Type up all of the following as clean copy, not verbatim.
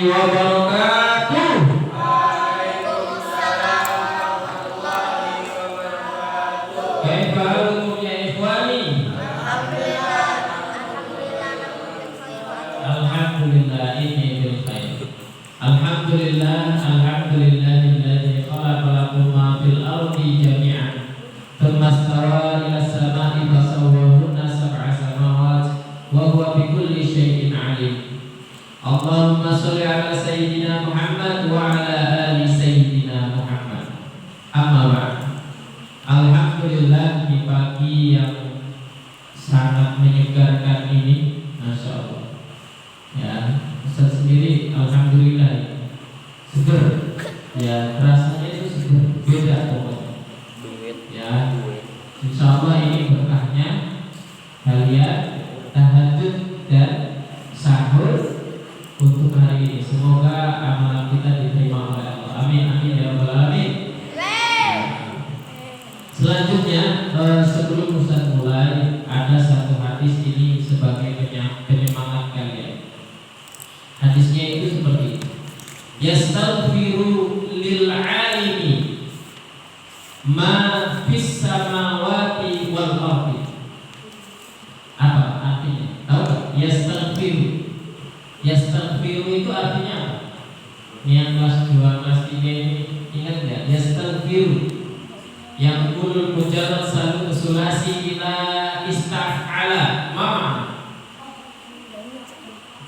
wabarakatuh. Waalaikumsalam warahmatullahi wabarakatuh. Kaifa halukum ya ikhwani? Alhamdulillah. Alhamdulillah ini bil khair. Alhamdulillahilladzi khalaqa lakum ma fil ardi jami'an. Tsumma stawa ila samai fasawwahunna sab'a samawati wa huwa bikulli syai'in 'alim. Allahumma sholli ala sayyidina Muhammad wa ala ali sayyidina Muhammad. Amma ba'd. Alhamdulillah di pagi yang sangat menyegarkan ini, masya Allah. Ya, Ustaz sendiri alhamdulillah seger. Ya, rasanya itu seger, beda pokoknya. Ya, insya Allah ini berkahnya kalian tahajud dan sahur untuk hari ini. Semoga amalan kita diterima oleh Allah. Amin amin ya rabbal alamin. Selanjutnya, sebelum Ustaz mulai, ada satu hadis ini sebagai penyemangat kalian. Hadisnya itu seperti ini. Yastaghfiru lil alimi ma fis samawati wal ardi. Apa artinya? Tahu tak? Yastaghfiru. Yastaghfiru itu artinya apa? Yang kelas 2 kelas 3 ini ingat enggak? Yastaghfiru. Yang kulul mujarrad selalu sulasi ila istaf'ala. Mama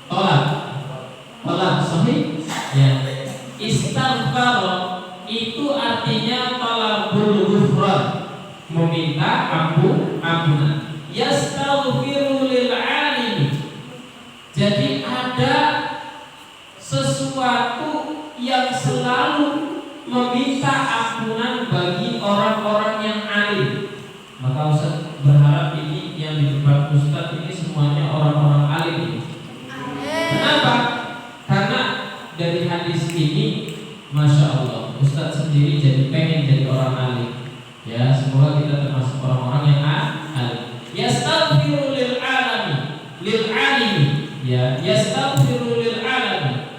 tolak sahih ya. Istighfar itu artinya talabul ghufran, meminta ampunan. Yastaghfiru lil alim, jadi ada sesuatu yang selalu meminta ampunan bagi orang-orang yang alim. Maka Ustaz berharap ini yang di depan Ustaz ini semuanya orang-orang alim ini. Kenapa? Karena dari hadis ini, masya Allah, Ustaz sendiri jadi pengen jadi orang alim. Ya, semoga kita termasuk orang-orang yang alim. Yastaghfiru lil alami, lil alimi. Ya, yastaghfiru lil alami.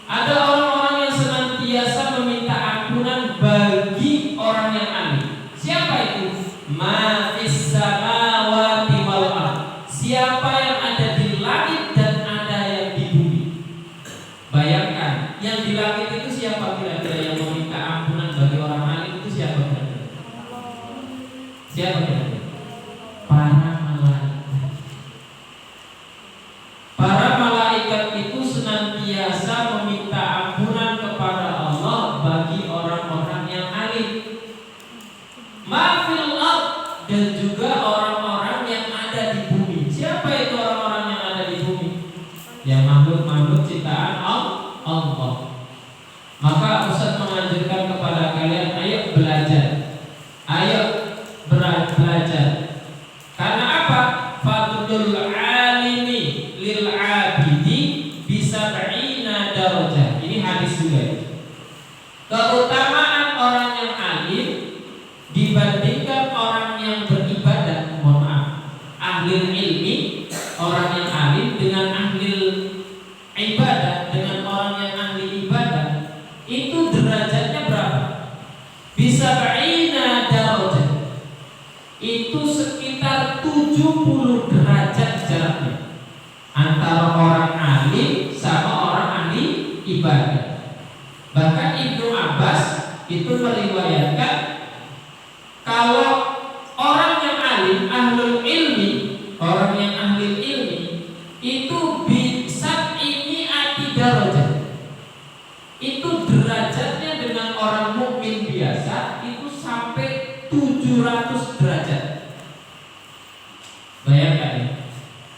Ada orang-orang yang senantiasa meminta ampunan bagi orang yang alim. Siapa itu? Ma fis samawati wal ardh. Siapa yang ada di langit dan ada yang di bumi. Bayangkan, yang di langit itu siapa kira-kira yang meminta ampunan bagi orang alim itu siapa kira-kira? Siapa kira-kira? Para malaikat. Para malaikat itu senantiasa meminta ampunan kepada Allah bagi orang-orang yang alim. Mafil ard, dan juga orang-orang yang ada di bumi. Siapa itu orang-orang yang ada di bumi? Yang makhluk-makhluk ciptaan Allah. Maka Ustaz menganjurkan kepada kalian, ayo belajar. Ayo belajar. Karena apa? Fadlul alimi lil abidi bisa ba'ina darajah. Ini hadis juga. Keutamaan orang yang alim dibandingkan orang yang beribadah. Mohon maaf, ahli ilmi, orang yang alim dengan ahli ibadah, dengan orang yang ahli ibadah, itu derajatnya berapa? Bisa ba'ina darajah. Itu sekitar 70 derajat jaraknya antara orang alim sama orang ahli ibadah. Bahkan Ibnu Abbas itu meriwayatkan kalau orang yang alim, ahlul ilmi, orang yang ahli ilmi itu bisa ini ati darajat. Itu derajatnya dengan orang mukmin biasa itu sampai 700 derajat. Bayangkan ya,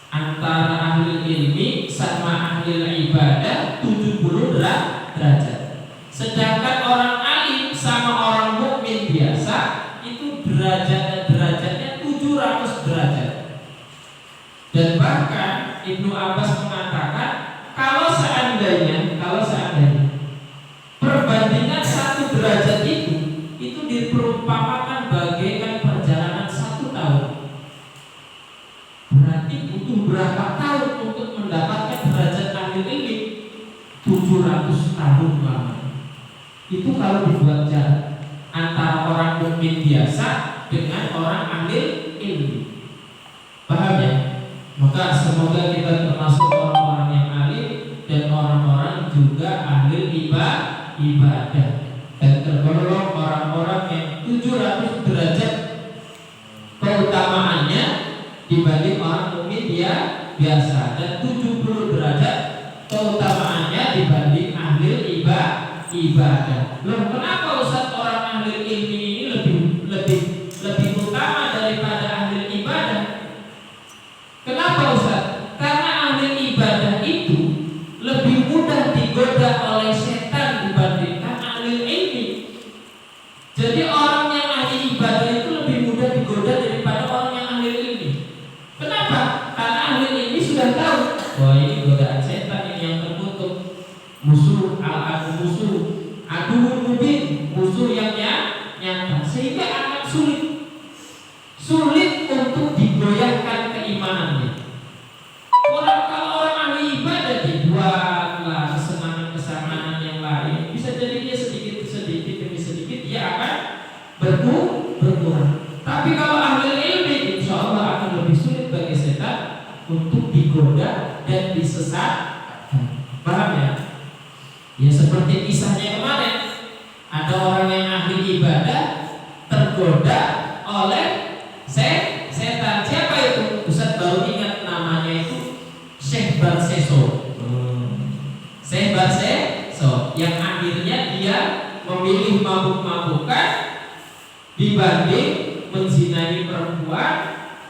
antara ahli ilmi sama ahli ibadah 70 derajat. Sedangkan orang alim sama orang mukmin biasa itu derajatnya 700 derajat. Dan bahkan Ibnu Abbas mengatakan kalau seandainya perbandingan 1 derajat itu diperumpamakan bagaikan perjalanan 1 tahun. Berarti butuh berapa tahun untuk mendapatkan derajat ahli ilmi? 700 tahun lama. Itu kalau dibuat jarak antara orang mukmin biasa dengan orang ahli ilmu. Paham ya? Maka semoga kita termasuk orang-orang yang alim dan orang-orang juga ahli ibadah dan tergolong orang-orang yang 700 derajat keutamaannya dibanding orang mukmin dia biasa, dan 70 derajat keutamaannya dibanding ahli ibadah. Loh, kenapa Ustaz orang ahli ilmi ini lebih utama daripada ahli ibadah? Kenapa Ustaz? Karena ahli ibadah itu lebih mudah digoda oleh setan dibandingkan ahli ilmi. Jadi orang yang ahli ibadah itu lebih mudah digoda daripada orang yang ahli ilmi. Kenapa? Karena ahli ilmi sudah tahu bahwa ini godaan setan, ini yang terkutuk, musuh aduun mubin, musuh yang nyata, sehingga akan sulit untuk digoyahkan keimanannya. Kalau orang ahli ibadah dibuatlah kesenangan yang lain, bisa jadi dia sedikit demi sedikit dia akan berkurang. Tapi kalau ahli ilmi, insya Allah akan lebih sulit bagi setan untuk digoda dan disesatkan. Paham ya? Ya seperti kisahnya kemarin, ada orang yang ahli ibadah tergoda oleh setan. Siapa itu? Ustaz baru ingat namanya itu Syekh Barseso. Syekh Barseso yang akhirnya dia memilih mabuk-mabukan dibanding menzinai perempuan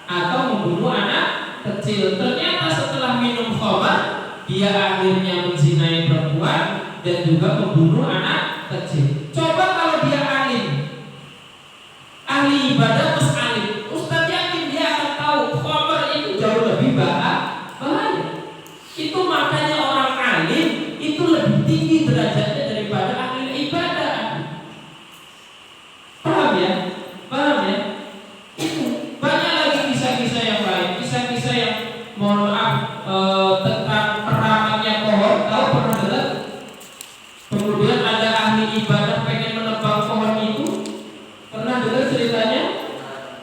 atau membunuh anak kecil. Ternyata setelah minum khamar dia akhirnya menzinai perempuan dan juga membunuh anak kecil. Coba kalau dia alim, ahli ibadah plus alim, Ustaz yakin dia akan tahu khamar itu jauh lebih bahaya. Itu makanya orang alim itu lebih tinggi derajatnya daripada ahli ibadah. Paham ya? Itu banyak lagi kisah-kisah yang lain, kisah-kisah yang mohon maaf tentang keramatnya pohon. Tahu pernah dengar? Kemudian ada ahli ibadah pengen menebang pohon itu, pernah dengar ceritanya?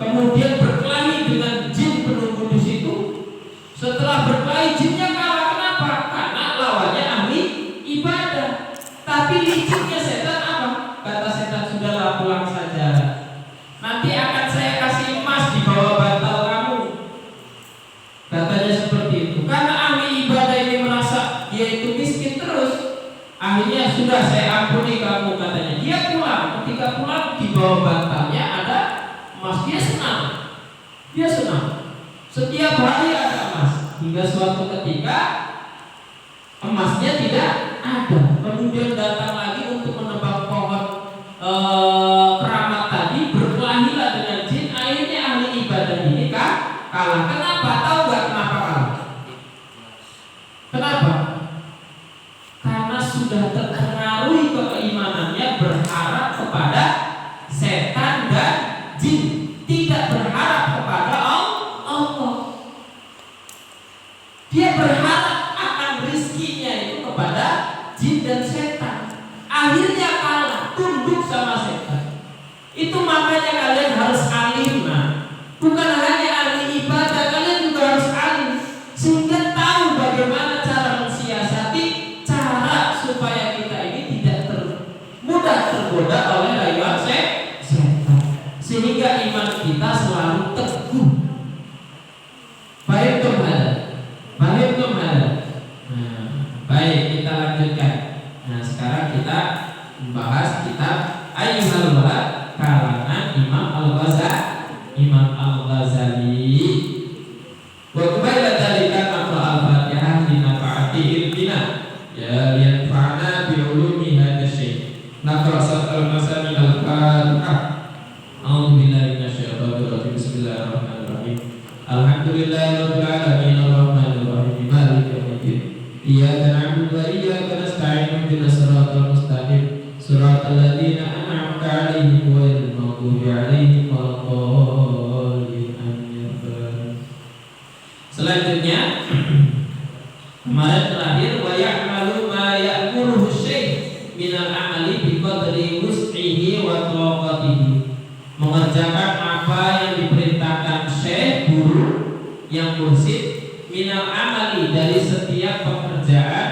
Kemudian berkelahi dengan jin penunggu di situ. Setelah berkelahi jinnya kalah. Kenapa? Karena lawannya ahli ibadah. Tapi licinnya setan apa? Kata setan, sudahlah pulang saja. Nanti akan saya kasih emas di bawah bantal kamu. Katanya seperti itu. Karena ahli ibadah ini merasa dia itu miskin terus, akhirnya sudah saya ampuni kamu, katanya. Dia pulang. Ketika pulang di bawah bantalnya ada emas. Dia senang. Setiap hari ada emas. Hingga suatu ketika emasnya tidak ada. Kemudian datang lagi untuk menebang pohon keramat tadi, berkelahilah dengan jin. Akhirnya ahli ibadah ini kalah. Kenapa? Tahu nggak kenapa kalah? Kenapa? Karena sudah terpengaruhi keimanannya, berharap kepada setan dan jin, tidak berharap kepada Allah. Dia berharap akan rizkinya itu kepada jin dan setan. Akhirnya kalah, tunduk sama setan. Itu makanya kalian harus alim, bukan hanya ahli ibadah, kalian juga harus alim, sehingga tahu bagaimana cara mensiasati, cara supaya kita ini tidak mudah tergoda oleh rayuan setan, sehingga iman kita selalu teguh. Baik tuh ada. Baik, kita lanjutkan. Sekarang kita membahas kitab Ayyuhal Walad karangan Imam Al-Ghazali. Wa qabla dzalika naqra al-Fatihah li nafa'ati ilmina ya yanfa'na bi ulumi hadha syai'. Naqra al-masani al-Fatihah. A'udzu billahi minasyaitonir rajim. Bismillahirrahmanirrahim. Alhamdulillahirabbil alamin arrahmanir rahim maliki yaumiddin. Iyyaka na'budu wa iyyaka nasta'in ihdinas siratal mustaqim siratal ladzina an'amta 'alaihim ghairil maghdubi 'alaihim waladdallin. Selanjutnya kemarin terakhir wa ya'malu ma minal amali biqadri wus'ihi wa taqatihi. Mengerjakan apa yang diperintahkan syekh, guru yang mursyid, minal amali dari setiap pekerjaan,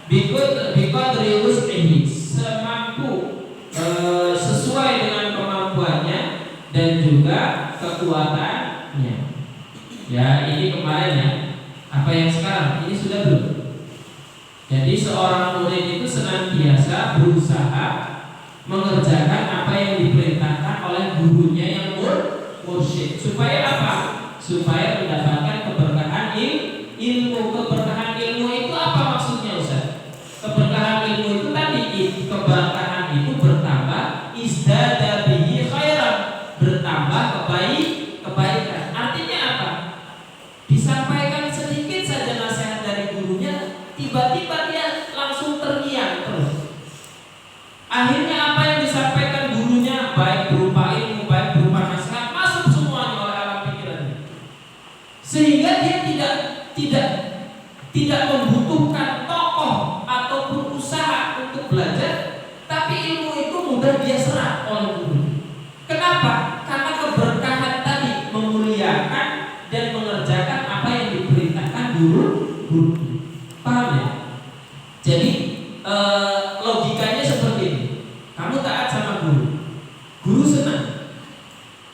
biqadri wus'ihi semampu, sesuai dengan kemampuannya dan juga kekuatannya. Ya, ini kemarin ya. Apa yang sekarang? Ini sudah belum. Jadi seorang murid itu senantiasa berusaha mengerjakan apa yang diperintahkan oleh gurunya yang mursyid. Supaya apa? Supaya mendapatkan keberkahan ilmu. Keberkahan ilmu itu apa maksudnya, Ustaz? Keberkahan ilmu itu tadi, keberkahan itu bertambah, izdada bihi khairan, bertambah kebaikan. Artinya apa? Disampaikan sedikit saja nasihat dari gurunya, tiba-tiba dia langsung terngiang terus. Akhirnya apa yang disampaikan gurunya, baik berupa ilmu, baik berupa nasihat, masuk semuanya oleh alam pikirannya. Sehingga dia tidak membutuhkan tokoh ataupun usaha untuk belajar, tapi ilmu itu mudah dia serap oleh guru. Kenapa? Karena keberkahan tadi, memuliakan dan mengerjakan apa yang diperintahkan guru. Paham ya? Jadi logikanya seperti ini. Kamu taat sama guru senang.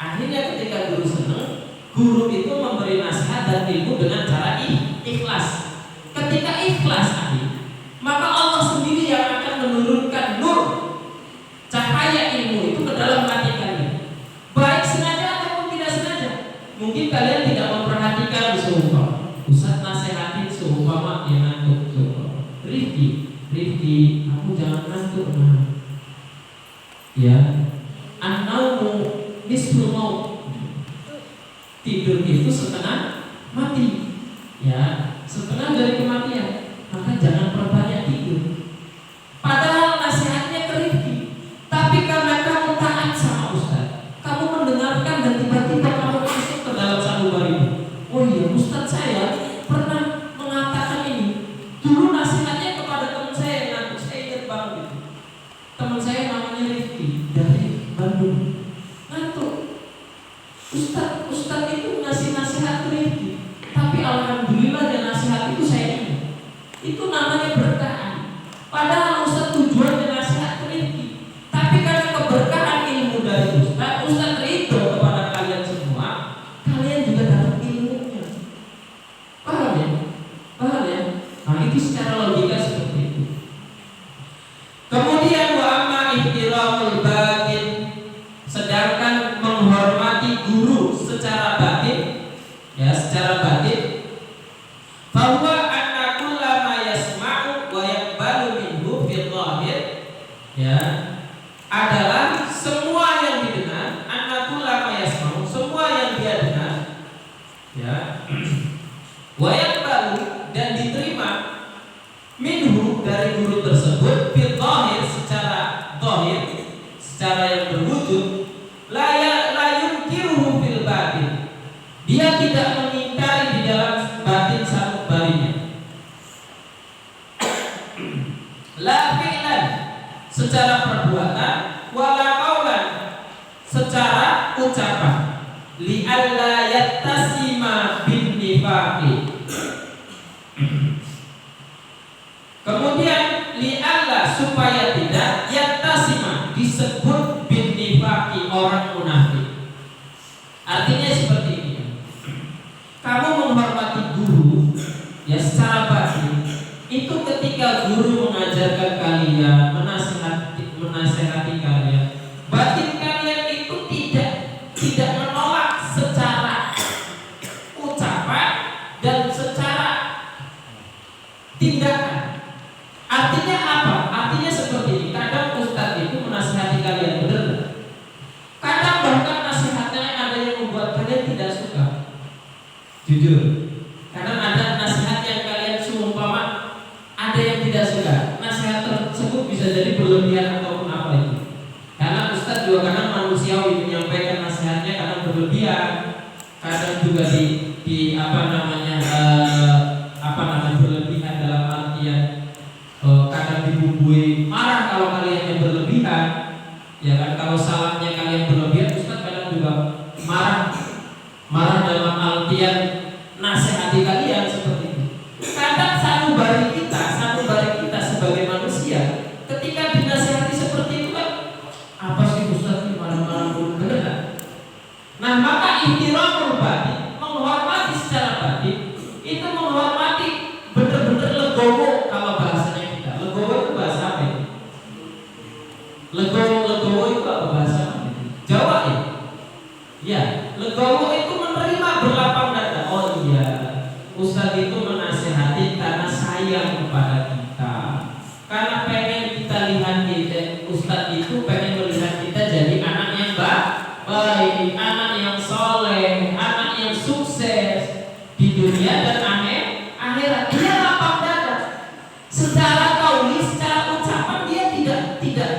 Akhirnya ketika guru senang, guru itu memberi nasihat dan ilmu dengan cara ikhlas. Ketika ikhlas tadi, maka Allah sendiri yang akan menurunkan nur, cahaya ilmu itu ke dalam hati kalian, baik sengaja ataupun tidak sengaja. Mungkin kalian tidak memperhatikan seumpama Ustaz nasihatin seumpama dia ngantuk, Rifki, kamu jangan ngantuk, ya, an-naumu nisful maut, tidur itu setengah mati, ya, setengah dari kematian. Maka jangan perbanyak tidur. Padahal nasihatnya ke Rifki, tapi karena kamu taat sama Ustaz, kamu mendengarkan dan tiba-tiba kamu masuk ke dalam sanubarimu. Oh iya, Ustaz saya pernah mengatakan ini. Dulu nasihatnya kepada teman saya yang ngantuk, saya ingat banget itu. Teman saya namanya Rifki dari Bandung, ngantuk. Ustaz itu ngasih nasihat ke Rifki, tapi alhamdulillah dan nasihat itu saya ingat. Itu namanya berkahan. Padahal Ustaz tujuannya nasihat ke Rifki, tapi karena keberkahan ilmu dari Ustaz ridho kepada kalian semua, kalian juga dapat ilmunya. Paham ya? Paham ya? Nah, itu secara logika seperti itu. Kemudian wa amma ihtiramul batin, sedangkan menghormati guru secara batin, ya, secara batin, bahwa anna kullama yasma'u wa yaqbalu minhu fil dhahir, ya, adalah semua yang didengar, anna kullama yasma'u, semua yang dia dengar, ya, wa yaqbalu, dan diterima minhu, dari guru tersebut, fil dhahir, secara dhahir, secara yang berwujud, la yunkiruhu fil batin, dia tidak mengingkari di dalam batin sanubarinya. La fi'lan, secara perbuatan, wala qaulan, secara ucapan, li alla yattasima bin nifaqi. Kemudian li alla, supaya tidak yattasima, disebut bin nifaqi, orang munafik. Artinya seperti ini. Kamu menghormati guru, ya, secara batin, itu ketika guru mengajarkan kalian, menasehati kalian, batin kalian itu tidak menolak secara ucapan dan secara tindakan. Artinya apa? Artinya seperti ini. Kadang Ustaz itu menasehati kalian, benar? Kadang bahkan nasihatnya ada yang membuat kalian tidak suka. Jujur, karena ada nasihat yang kalian seumpama ada yang tidak suka. Nasihat tersebut bisa jadi berlebihan ataupun apa itu. Karena Ustaz juga kadang manusiawi menyampaikan nasihatnya, kadang berlebihan, kadang juga di apa namanya berlebihan dalam artian kadang dibuka dibumbui marah kalau kalian yang berlebihan, ya kan? Kalau salahnya kalian berlebihan, Ustaz kadang juga marah dalam artian nasihati kalian seperti itu. Kadang sanubari kita sebagai manusia, ketika dinasihati seperti itu kan, apa sih Ustaz ini marah-marah bener kan? Nah, maka ihtiramul batin, menghormati secara batin, itu menghormati bener-bener legowo. Kalau bahasanya kita, legowo itu bahasa apa ya? Legowo itu apa bahasa apa? Jawa ya? Ya, legowo itu menerima berlapang dada. Oh iya, Ustaz itu menasihati karena sayang kepada kita, karena pengen kita lihat Ustaz itu pengen melihat kita jadi anak yang baik, anak yang soleh, anak yang sukses di dunia dan akhirat. Dia lapang dada. Secara kauli, secara ucapan dia tidak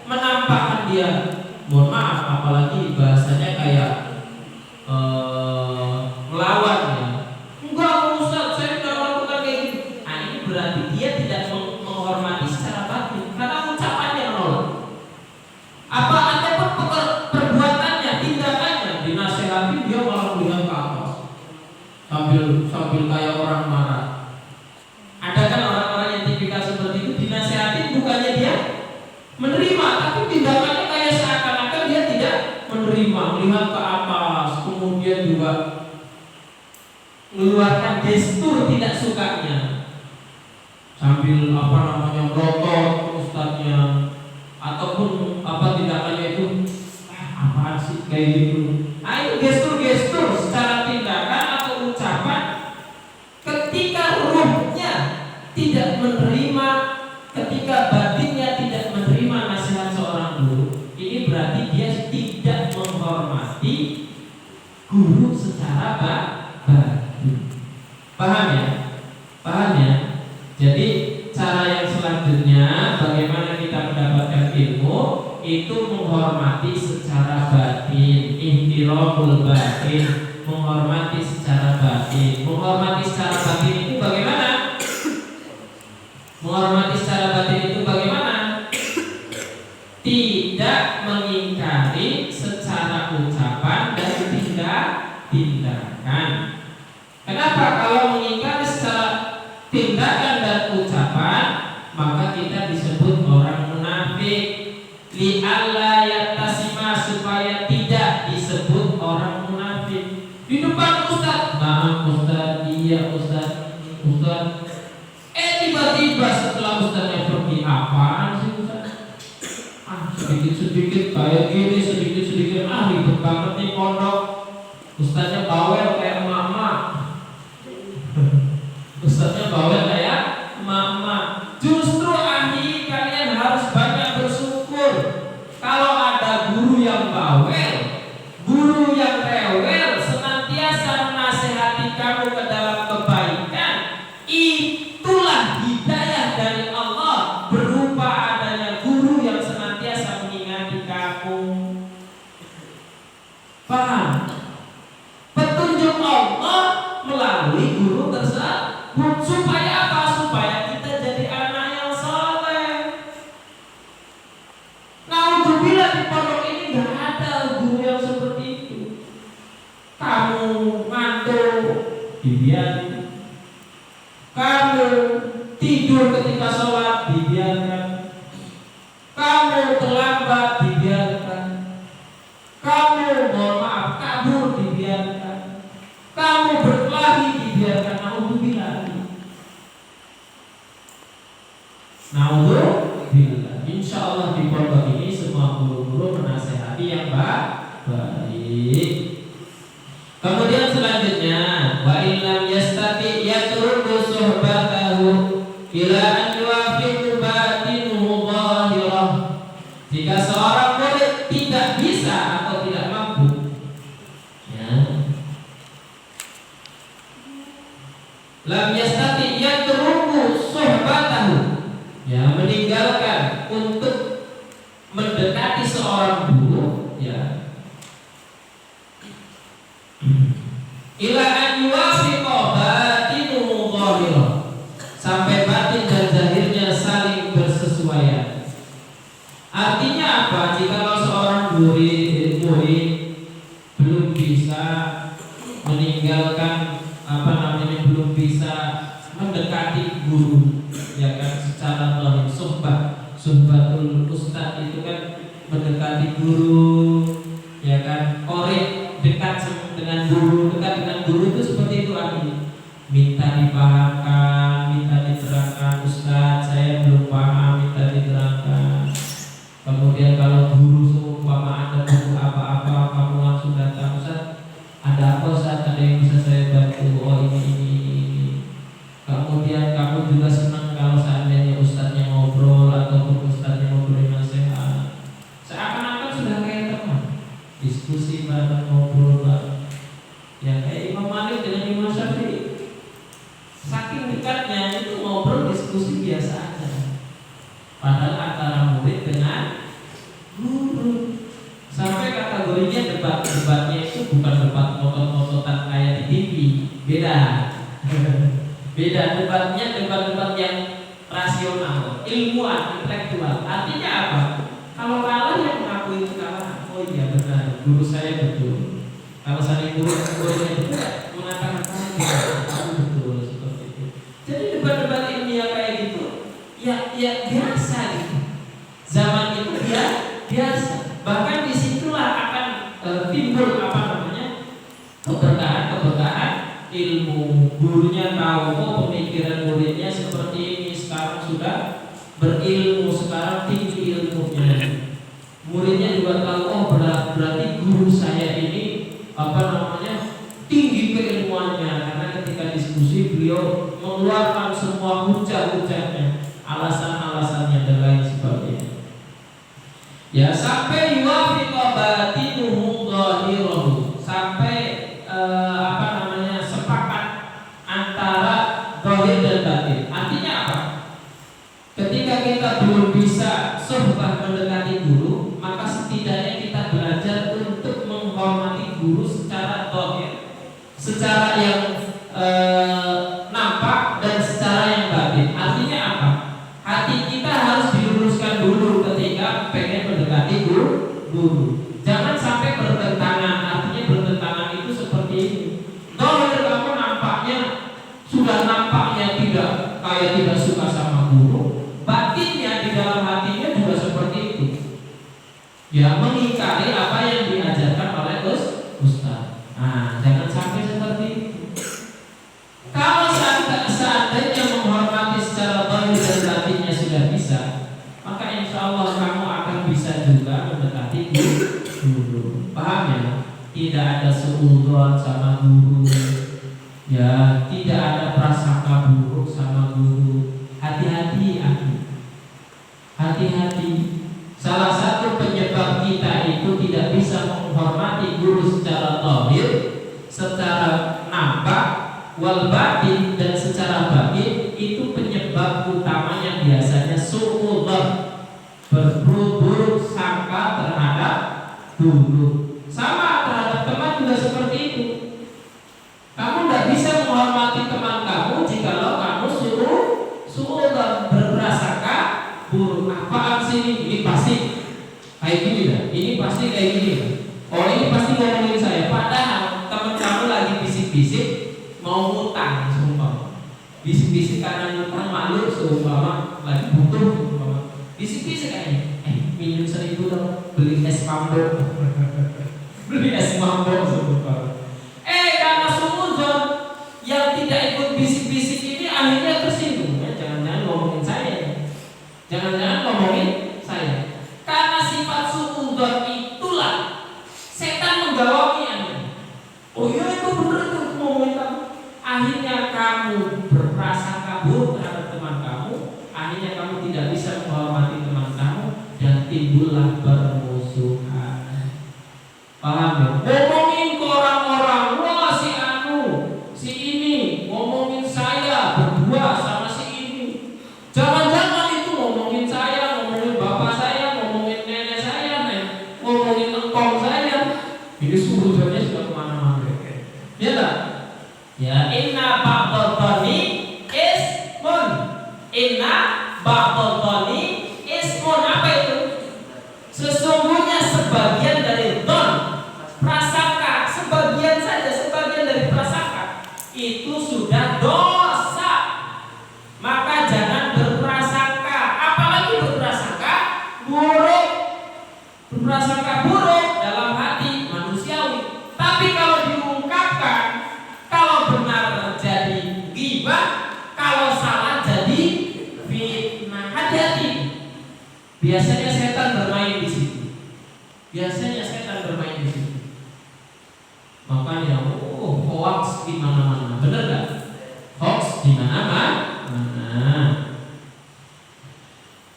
menampakkan dia. Mohon maaf, apalagi bahasanya kayak melawan ya. Enggak Ustaz, saya tidak melakukan kayak gitu. Nah, ini berarti dia tidak menghormati secara batin karena ucapannya menolak. Apa ataupun perbuatannya, tindakannya dinasehati dia malah melihat ke atas sambil kayak orang marah. Ada kan orang-orang yang tipikal seperti itu, dinasehati bukannya dia menerima, tapi tindakannya kayak seakan-akan dia tidak menerima, melihat ke atas, kemudian juga mengeluarkan gestur tidak sukanya sambil melotot ustadznya, ataupun tindakannya itu apaan sih kayak gitu. Nah, itu gestur-gestur secara tindakan atau ucapan ketika ruhnya tidak menerima, ketika batinnya tidak menerima nasihat seorang guru. Ini berarti dia tidak menghormati guru secara batin. Paham ya? Jadi cara yang selanjutnya bagaimana kita mendapatkan ilmu itu menghormati secara batin, ihtiramul batin, menghormati secara batin. Menghormati secara batin itu bagaimana? Menghormati secara batin itu bagaimana? Tidak mengingkari secara ucapan dan tindakan. Kenapa? Kalau mengingkari secara tindakan dan ucapan, maka kita disebut orang munafik. Li'alla yatasima, supaya tidak disebut orang munafik di depan Ustaz. Nah Ustaz, iya Ustaz. Tiba-tiba setelah Ustaznya pergi, apaan sih Ustaz? Sedikit-sedikit kayak gini, sedikit-sedikit ribet banget nih pondok. Ustaznya bawel kayak emak-emak. Ustaznya bawel kayak emak-emak. Justru ahli kalian harus banyak bersyukur. Kalau ada guru yang bawel, guru yang rewel, senantiasa menasehati kamu ke dalam kebaikan, itulah hidayah dari Allah berupa adanya guru yang senantiasa mengingati kamu. Paham? Petunjuk Allah melalui guru tersebut. Supaya apa? Supaya kita jadi anak yang soleh. Naudzubillah, di pondok ini gak ada guru yang seperti itu. Kamu ngantuk, dibiarkan. Kamu tidur ketika sholat, dibiarkan. Kamu terlambat, dibiarkan. Kamu kabur, dibiarkan. Kamu berkelahi, dibiarkan. Naudzubillah. Insya Allah di pondok ini semua guru-guru menasehati yang baik. Kemudian selanjutnya, wa illam yastati yatruku suhbatahu ila an yuwafiqu batinuhu zahirah. Jika seorang murid tidak bisa atau tidak mampu, lam yastati yatruku suhbatahu, meninggalkan untuk mendekati seorang guru, ila an yuwafiqa batinuhu zahirah, sampai batin dan zahirnya saling bersesuaian. Artinya apa? Jika seorang murid belum bisa meninggalkan belum bisa mendekati guru, ya kan, secara zahir, suhbatul ustaz itu kan mendekati guru, ya kan, korek, dekat dengan guru itu seperti itu artinya. Minta dipahamkan, minta diterangkan, Ustaz saya belum paham, minta diterangkan. Kemudian kalau guru seumpama ada buku apa-apa, kamu langsung datang, Ustaz ada apa Ustaz, ada yang bisa saya bantu? Oh ini. Kemudian kamu juga senang kalau seandainya Ustaznya ngobrol ataupun Ustaznya ngobrol nasihat, seakan-akan sudah kayak teman, diskusi bareng, ngobrol bareng. Ya kayak Imam Malik dengan Imam Syafi'i, saking dekatnya itu ngobrol diskusi biasa aja. Padahal antara murid dengan guru, sampai kategorinya debatnya itu bukan debat motot-mototan kayak di TV, beda debatnya, debat yang rasional, ilmuwan, intelektual. Artinya apa? Kalau kalah yang mengakui itu kalah, oh iya benar, guru saya betul. Kalau saya gurunya betul, mengatakan kamu betul, seperti itu. Jadi debat-debat ilmiah kayak gitu, ya biasa gitu. Zaman itu biasa. Bahkan disitulah akan timbul keberkahan ilmu. Gurunya tahu, oh pemikiran muridnya seperti ini, sekarang sudah berilmu, sekarang tinggi ilmunya. Muridnya juga tahu, oh berarti guru saya ini tinggi keilmuannya, karena ketika diskusi beliau mengeluarkan semua hujah-hujahnya, alasan-alasannya dan lain sebagainya. Ya sampai yuwafiqa batinuhu dhahirahu, sampai sepakat antara zahir dan batin. Artinya apa? Ketika kita belum bisa suhbah mendekati guru, maka setidaknya kita belajar untuk menghormati guru secara zahir, secara yang nampak dan secara yang batin. Artinya apa? Hati kita harus diluruskan dulu ketika pengen mendekati guru. Jangan sampai bertentangan. Artinya bertentangan itu seperti ini. Zahir kamu nampaknya tidak suka sama guru, batinnya di dalam hatinya juga seperti itu. Ya mengingkari apa yang diajarkan oleh Ustaz. Nah, jangan sampai seperti itu. Kalau seandainya menghormati secara zahir dan batinnya sudah bisa, maka insya Allah kamu akan bisa juga mendekati guru. Paham ya? Tidak ada suudzon sama guru. Ya, tidak ada prasangka buruk sama guru. Hati-hati. Salah satu penyebab kita itu tidak bisa menghormati guru secara zahir, secara nampak, wal batin, dan secara batin, itu penyebab utamanya biasanya suudzon, berburuk sangka terhadap guru. Sama terhadap teman juga seperti itu. Kamu tidak bisa menghormati teman kamu jikalau kamu suudzon, berprasangka buruk. Apaan sih ini pasti kayak gini dah, ini pasti kayak gini. Oh ini pasti ngomongin saya. Padahal teman kamu lagi bisik-bisik mau ngutang, sumpah. Bisik-bisik karena ngutang malu, sumpah lagi butuh, sumpah. Bisik-bisik kayaknya, minum 1.000 dong, beli es mambo. Beli es mambo, sumpah. Karena suudzon yang tidak ikut bisik-bisik ini akhirnya tersinggung. Jangan-jangan ngomongin saya. Karena sifat suudzon itulah setan menggawangi Anda. Oh iya itu benar tuh ngomongin kamu. Akhirnya kamu berprasangka buruk terhadap teman kamu. Akhirnya kamu tidak bisa menghormati teman kamu dan timbullah permusuhan. Paham ya? Ngomongin ke orang-orang, wah si ini ngomongin saya berdua sama si ini. Jangan-jangan itu ngomongin saya, ngomongin bapak saya, ngomongin nenek saya, ngomongin engkong saya. Ini suudzonnya sudah kemana-mana. Ya tak? Ya inna ba'dal dhani ismun. Inna ba'dal dhani ismun. Apa itu? Biasanya setan bermain di situ. Biasanya setan bermain di situ. Makanya hoax di mana-mana. Benar nggak? Hoax di mana-mana.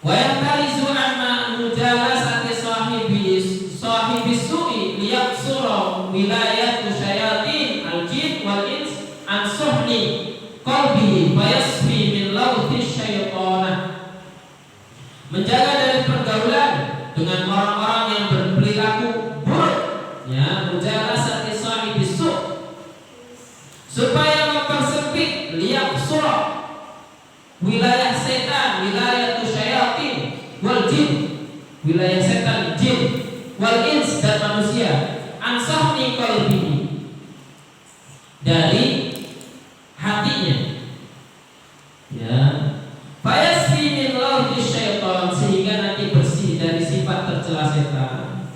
Wa yantalizu anna mujalasati sahibi su'i liyaksura wilayatu syayatin al-jin wal ins an suhni qalbihi fayasfi min lawti syaitanah. Menjaga dari pergaulan dengan orang-orang yang berperilaku buruk, ya, mujalasati sahibi su', supaya mempersempit liyaksura wilayah setan, wilayah syayatin wal jin, wilayah setan, jin, wal ins dan manusia, ansahni qalbihi, dari hatinya, ya, fayasfi min lawti syaitan, sehingga nanti bersih dari sifat tercela setan.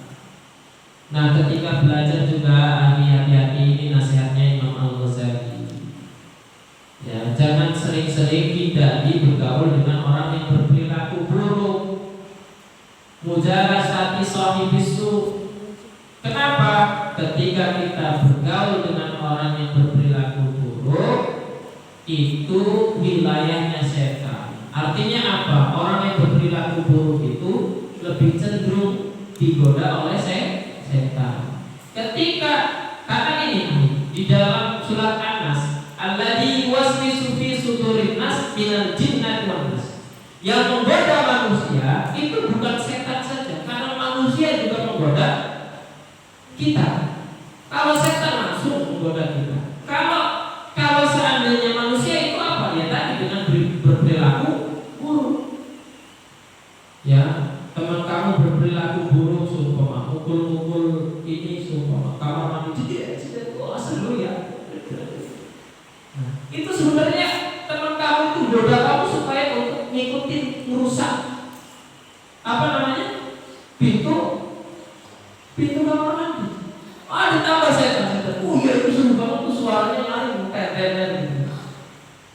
Nah, ketika belajar juga hati-hati, ini nasihatnya Imam Al-Ghazali. Ya, jangan sering-sering tidak bergaul dengan orang yang berperilaku buruk. Mujalasati sahibisu. Kenapa? Ketika kita bergaul dengan orang yang berperilaku buruk, itu wilayahnya setan. Artinya apa? Orang yang berperilaku buruk itu lebih cenderung digoda oleh setan. Ketika, karena ini di dalam surat An-Nas, alladzi yuwaswisu fi sudurin nas minal jinnati wan nas, yang menggoda manusia itu bukan setan saja, karena manusia juga menggoda kita. Kalau setan langsung menggoda kita. Kalau seandainya manusia itu apa? Ya tadi dengan berperilaku buruk. Ya, teman kamu berperilaku buruk, sumpah mukul-mukul ini, sumpah kamar mandi tidak, seru ya. Nah, itu sebenarnya teman kamu itu goda kamu supaya untuk ngikutin merusak apa namanya pintu kamar mandi. Ditambah setan. Iya itu seru banget tuh, suaranya lari tetenan.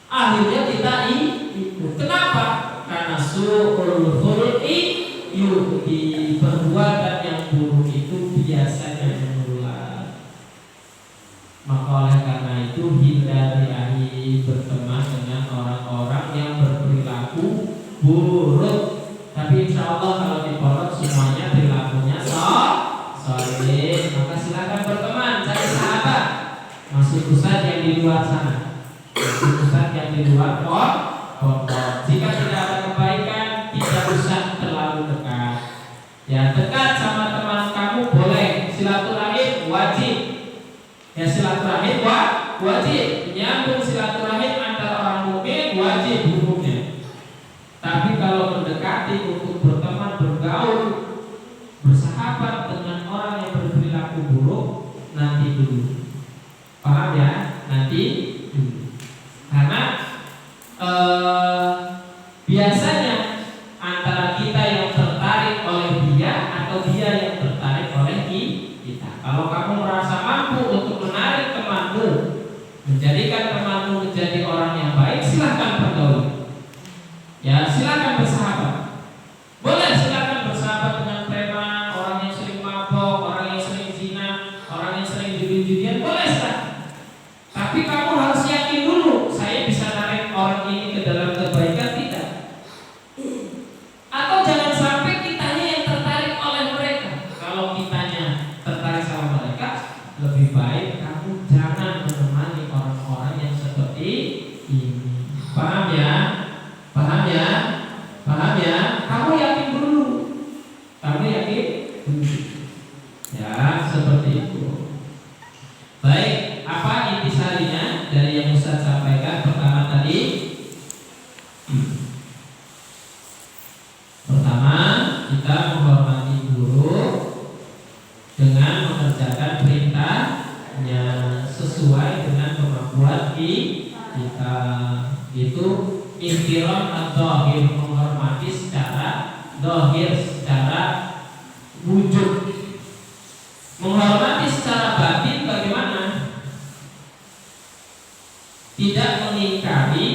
Akhirnya kita ikut. Kenapa? Karena su'ul khuluqi yu'ti, perbuatan yang buruk itu biasanya menular. Maka oleh karena itu hindari berteman dengan orang-orang yang berperilaku buruk. Tapi insya Allah kalau di pondok semuanya perilakunya soleh. Maka silakan berteman, cari sahabat. Masuk pusat yang di luar sana, masuk pusat yang di luar pondok. Jika tidak ada kebaikan, tidak usah terlalu dekat. Ya, dekat sama teman kamu boleh, silaturahim wajib. Ya, silaturahim wajib, menyambung silaturahim antara orang mukmin wajib hukumnya. Tapi kalau mendekati untuk berteman, bergaul, bersahabat dengan orang yang berperilaku buruk, nanti dulu. Paham ya? Nanti dulu. Karena biasanya antara kita yang tertarik oleh dia atau dia yang tertarik oleh kita. Kalau kamu merasa mampu untuk menarik temanmu, menjadikan temanmu menjadi orang yang baik, silakan bergaul. Ya, silakan bersahabat. Boleh silakan bersahabat dengan preman, orang yang sering mabok, orang yang sering zina, orang yang sering judi-judian, boleh silakan. Tapi kamu harus yakin dulu, saya bisa narik orang ini ke dalam kebaikan tidak? Atau jangan sampai kitanya yang tertarik oleh mereka. Kalau kitanya tertarik sama mereka, lebih baik kamu jangan menemani orang-orang yang seperti ini. Paham ya? Paham ya? Paham ya? Kamu yakin dulu. Kamu yakin dulu. Ya, seperti itu. Baik, apa intisarinya dari yang Ustaz sampaikan? Pertama tadi, pertama kita menghormati guru dengan mengerjakan perintahnya sesuai dengan kemampuan kita. Itu ihtiram adz-dzahir, menghormati secara zahir, secara wujud. Menghormati secara batin bagaimana? Tidak mengingkari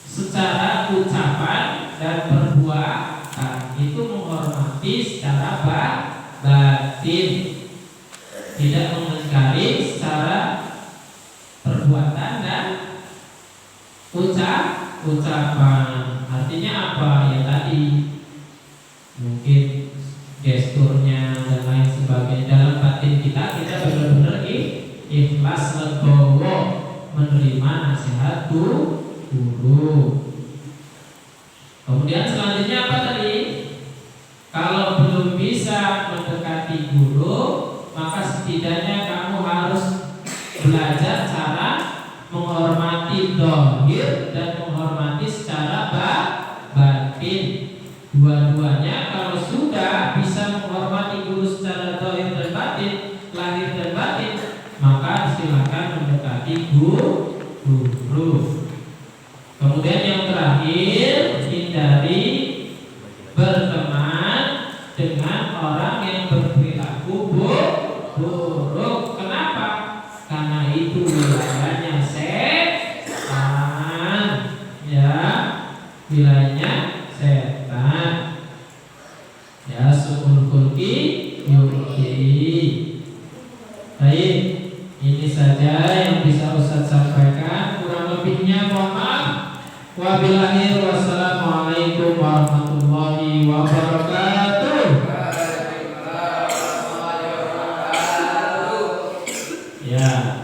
secara ucapan dan perbuatan. itu menghormati secara batin, tidak mengingkari secara perbuatan dan ucapan. Artinya apa? Ya tadi mungkin gesturnya dan lain sebagainya. Dalam batin kita benar-benar ikhlas legowo menerima nasihat guru. Kemudian selanjutnya apa tadi? Kalau belum bisa mendekati guru, maka setidaknya kamu harus belajar cara menghormati zahir dan menghormati secara batin. Dua-duanya kalau sudah bisa menghormati guru secara zahir dan batin, lahir dan batin, maka silakan mendekati guru. Kemudian yang terakhir, hindari berteman dengan orang yang berperilaku buruk. Kenapa? Karena itu wilayahnya setan, ya, wilayahnya setan. Ya, su'ul khulqi yu'ti. Baik, ini saja yang bisa Ustaz sampaikan. Kurang lebihnya mohon maaf. Wabillahi wassalamualaikum warahmatullahi wabarakatuh. Ya.